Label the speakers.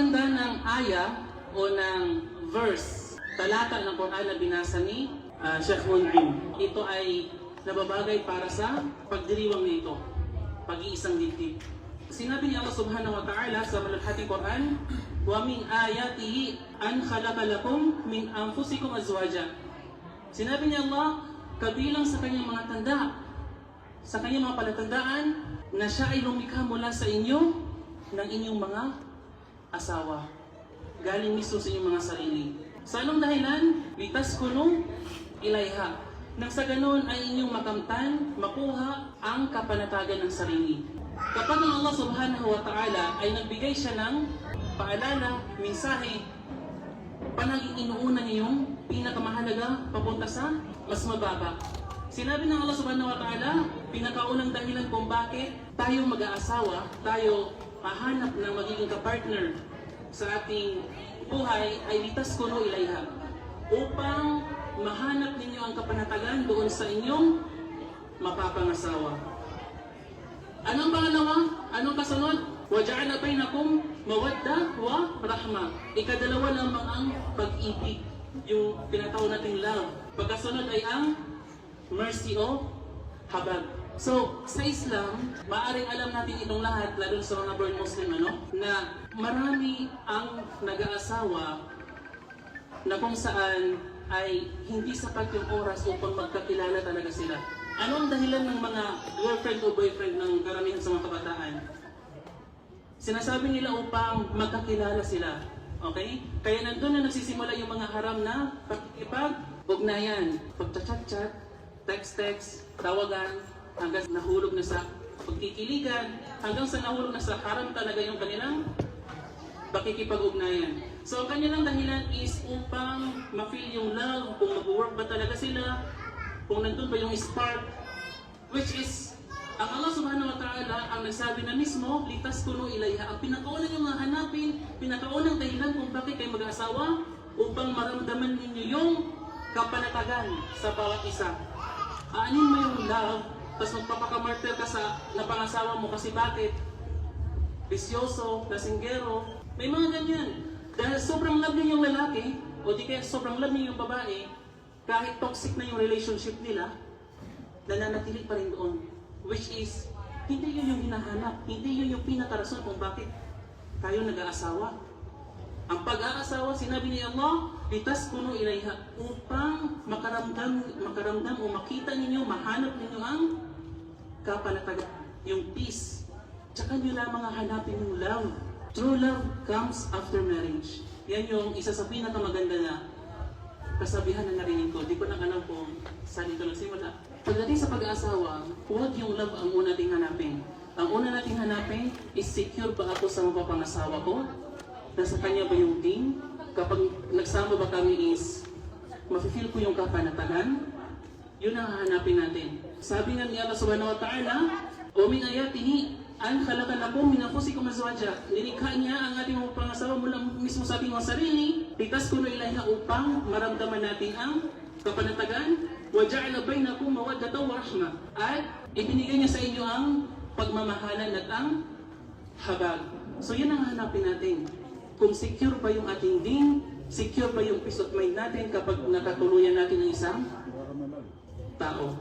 Speaker 1: Napakaganda ng aya o ng verse, talata ng Quran na binasa ni Sheikh Mun'im. Ito ay nababagay para sa pagdiriwang nito, pag-iisang dibdib. Sinabi ni Allah subhanahu wa ta'ala sa malulhating Quran, wa min ayatihi an khalaqa lakum min anfusikum azwaja. Sinabi ni Allah, kabilang sa kanyang mga tanda, sa kanyang mga palatandaan, na siya ay lumikha mula sa inyo ng inyong mga asawa. Galing mismo sa inyong mga sarili. Sa anong dahilan? Litaskunu ilayha. Nang sa ganoon ay inyong makamtan, makuha ang kapanatagan ng sarili. Kapag ang Allah subhanahu wa ta'ala ay nagbigay siya ng paalala, mensahe, panaging inuuna niyo yung pinakamahalaga papunta sa mas mababa. Sinabi ng Allah subhanahu wa ta'ala, pinakaunang dahilan kung bakit tayo mag-aasawa, tayo hahanap ng magiging kapartner sa ating buhay ay litaskunu ilayha. Upang mahanap ninyo ang kapanatagan doon sa inyong mapapangasawa. Anong pangalawa? Anong kasunod? وَجَعَلَ بَيْنَكُمْ مَوَدَّةً وَرَحْمَةً. Ikadalawa lamang ang pag-ibig, yung tinatawag nating love. Pagkasunod ay ang mercy o habag. So, sa Islam, maaaring alam natin itong lahat, lalo sa mga born Muslim, na marami ang nag-aasawa na kung saan ay hindi sapat yung oras upang magkakilala talaga sila. Ano ang dahilan ng mga girlfriend o boyfriend ng karamihan sa mga kabataan? Sinasabi nila upang magkakilala sila. Okay? Kaya nandun na nagsisimula yung mga haram na pakikipag-ugnayan. Pagchat-chat, text-text, tawagan, hanggang nahulog na sa pagkikiligan, hanggang sa nahulog na sa haram talaga yung kanilang pakikipag-ugnayan. So, ang kanilang dahilan is upang ma-feel yung love, kung mag-work ba talaga sila, kung nandun ba yung spark, which is, ang Allah subhanahu wa ta'ala ang nagsabi na mismo, litaskunu ilayha. Ang pinakaunang yung hanapin, pinakaunang dahilan kung bakit kayo mag-asawa, upang maramdaman ninyo yung kapanatagan sa bawat isa. Aanin mo yung love, tapos magpapakamartir ka sa napangasawa mo kasi bakit? Bisyoso, lasinggero, may mga ganyan. Dahil sobrang love niyo yung lalaki, o di kaya sobrang love niyo yung babae, kahit toxic na yung relationship nila, nananatili pa rin doon. Which is, hindi yun yung hinahanap, hindi yun yung pinakarason kung bakit tayo nag-aasawa. Ang pag-aasawa, sinabi ni Allah, litaskunu ilayha, upang makaramdam o makita ninyo, mahanap ninyo ang kapanatagan, yung peace. Tsaka nyo lamang hanapin yung love. True love comes after marriage. Yan yung isa sa pinakamaganda na kasabihan na narinig ko. Di ko na alam kung saan ito nagsimula. Pagdating sa pag-aasawa, huwag yung love ang una nating hanapin. Ang una nating hanapin is secure ba ako sa mapapangasawa ko? Nasa kanya ba yung team? Kapag nagsama ba kami is mafe-feel ko yung kapanatagan? Yun ang hahanapin natin. Sabi nga ni Allah subhanahu wa ta'ala, o min ayatihi an khalaqa lakum min anfusikum azwaja. Nilikha niya ang ating mga pangasawa mula mismo sa ating mga sarili. Litaskunu ilayha upang maramdaman natin ang kapanatagan. Wa ja'ala bainakum mawaddatan wa rahmah. At ibinigay niya sa inyo ang pagmamahalan at ang habag. So yun ang hanapin natin. Kung secure ba yung ating din, secure ba yung peace of mind natin kapag nakatuluyan natin ang isang tao.